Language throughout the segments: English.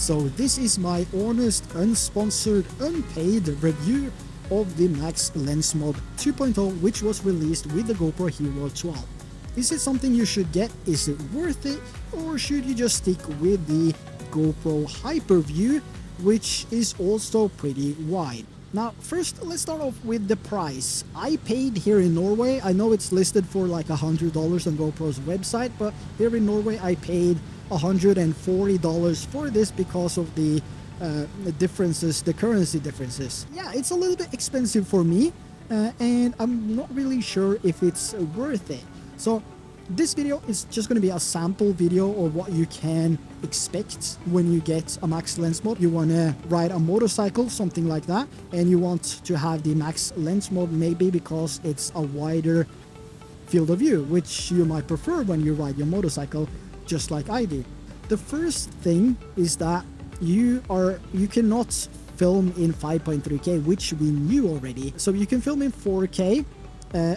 So this is my honest, unsponsored, unpaid review of the Max Lens Mod 2.0, which was released with the GoPro Hero 12. Is it something you should get? Is it worth it? Or should you just stick with the GoPro Hyperview, which is also pretty wide? Now, first, let's start off with the price. I paid here in Norway. I know it's listed for like $100 on GoPro's website, but here in Norway, I paid $140 for this because of the differences, the currency differences. Yeah, it's a little bit expensive for me, and I'm not really sure if it's worth it. So this video is just going to be a sample video of what you can expect when you get a Max Lens Mod. You want to ride a motorcycle, something like that, and you want to have the Max Lens Mod maybe because it's a wider field of view, which you might prefer when you ride your motorcycle, just like I do. The first thing is that you cannot film in 5.3K, which we knew already. So you can film in 4K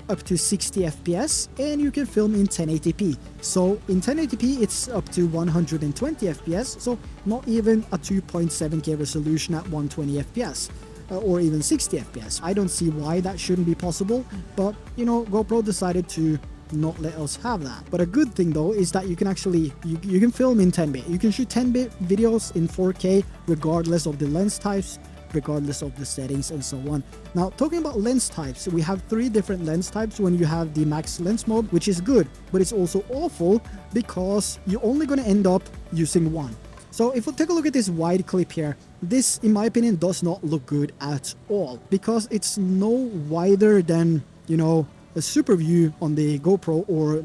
up to 60 FPS, and you can film in 1080p. So in 1080p it's up to 120 FPS, so not even a 2.7K resolution at 120 FPS. Or even 60 FPS. I don't see why that shouldn't be possible, but you know, GoPro decided to not let us have that. But a good thing though is that you can actually you can film in 10-bit. You can shoot 10-bit videos in 4K regardless of the lens types, regardless of the settings, and so on. Now, talking about lens types, we have 3 different lens types when you have the Max Lens Mode, which is good, but it's also awful because you're only going to end up using one. So if we take a look at this wide clip here, this in my opinion does not look good at all because it's no wider than, you know, a super view on the GoPro, or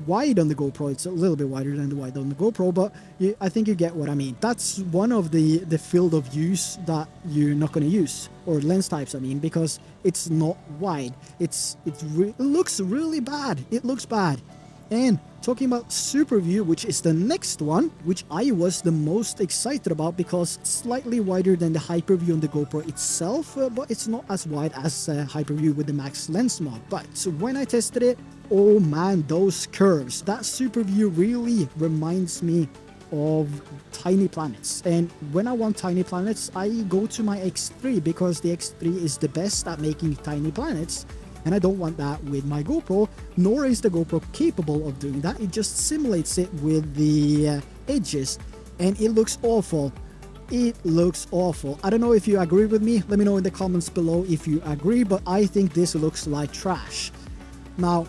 wide on the GoPro. It's a little bit wider than the wide on the GoPro, but I think you get what I mean. That's one of the field of use that you're not going to use, or lens types I mean, because it's not wide. It looks really bad. It looks bad. And talking about super view, which is the next one, which I was the most excited about because it's slightly wider than the hyperview on the GoPro itself, but it's not as wide as hyperview with the Max Lens Mod. But when I tested it, oh man, those curves, that super view really reminds me of tiny planets. And when I want tiny planets, I go to my X3 because the X3 is the best at making tiny planets. And I don't want that with my GoPro, nor is the GoPro capable of doing that. It just simulates it with the edges, and it looks awful. It looks awful. I don't know if you agree with me. Let me know in the comments below if you agree, but I think this looks like trash. Now,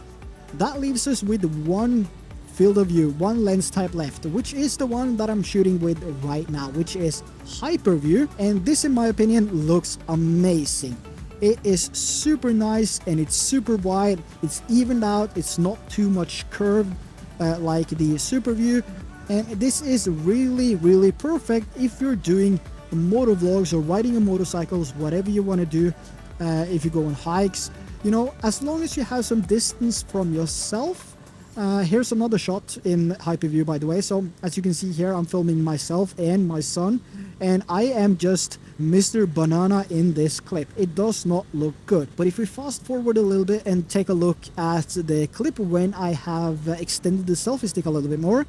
that leaves us with one field of view, one lens type left, which is the one that I'm shooting with right now, which is hyperview. And this, in my opinion, looks amazing. It is super nice and it's super wide, it's evened out, it's not too much curved like the super view, and this is really perfect if you're doing motor vlogs or riding your motorcycles, whatever you want to do. If you go on hikes, you know, as long as you have some distance from yourself. Here's another shot in hyperview, by the way. So as you can see here, I'm filming myself and my son, and I am just Mr. Banana in this clip. It does not look good. But if we fast forward a little bit and take a look at the clip when I have extended the selfie stick a little bit more,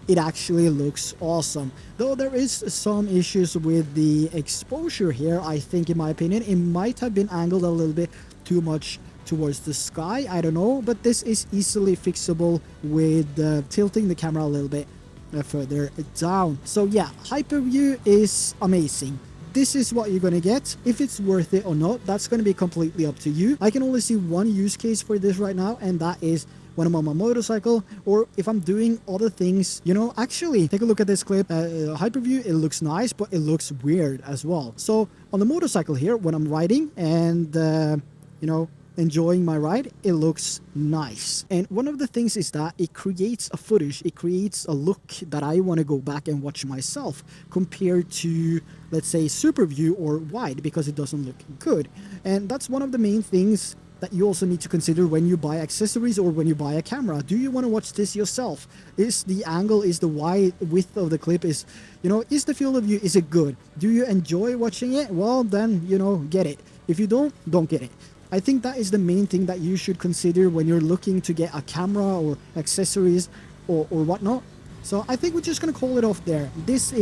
it actually looks awesome. Though there is some issues with the exposure here, I think, in my opinion, it might have been angled a little bit too much towards the sky. I don't know, but this is easily fixable with tilting the camera a little bit further down. So yeah, hyperview is amazing. This is what you're gonna get. If it's worth it or not, that's gonna be completely up to you. I can only see one use case for this right now, and that is when I'm on my motorcycle, or if I'm doing other things. You know, actually, take a look at this clip. Hyperview, it looks nice, but it looks weird as well. So on the motorcycle here, when I'm riding and you know, enjoying my ride, it looks nice. And one of the things is that it creates a footage, it creates a look that I want to go back and watch myself, compared to, let's say, super view or wide, because it doesn't look good. And that's one of the main things that you also need to consider when you buy accessories or when you buy a camera. Do you want to watch this yourself? Is the angle, is the wide width of the clip, is, you know, is the field of view, is it good? Do you enjoy watching it? Well, then, you know, get it. If you don't get it. I think that is the main thing that you should consider when you're looking to get a camera or accessories or whatnot. So I think we're just gonna call it off there. This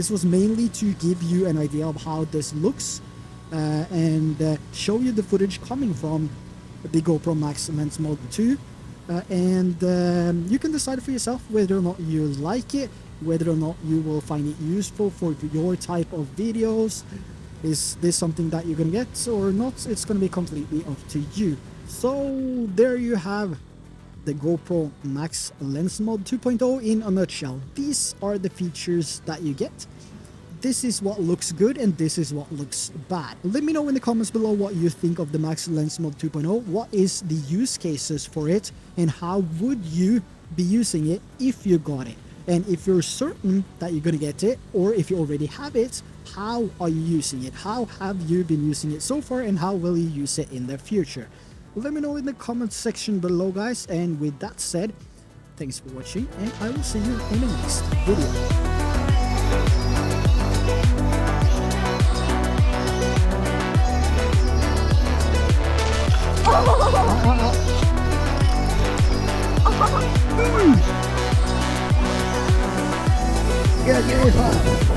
was mainly to give you an idea of how this looks and show you the footage coming from the GoPro Max Lens Mod 2. You can decide for yourself whether or not you like it, whether or not you will find it useful for your type of videos. Is this something that you're gonna get or not? It's gonna be completely up to you. So there you have the GoPro Max Lens Mod 2.0 in a nutshell. These are the features that you get. This is what looks good and this is what looks bad. Let me know in the comments below what you think of the Max Lens Mod 2.0. What is the use cases for it and how would you be using it if you got it? And if you're certain that you're gonna get it, or if you already have it, how are you using it? How have you been using it so far and how will you use it in the future? Let me know in the comments section below, guys. And with that said, thanks for watching and I will see you in the next video. Yeah, give me a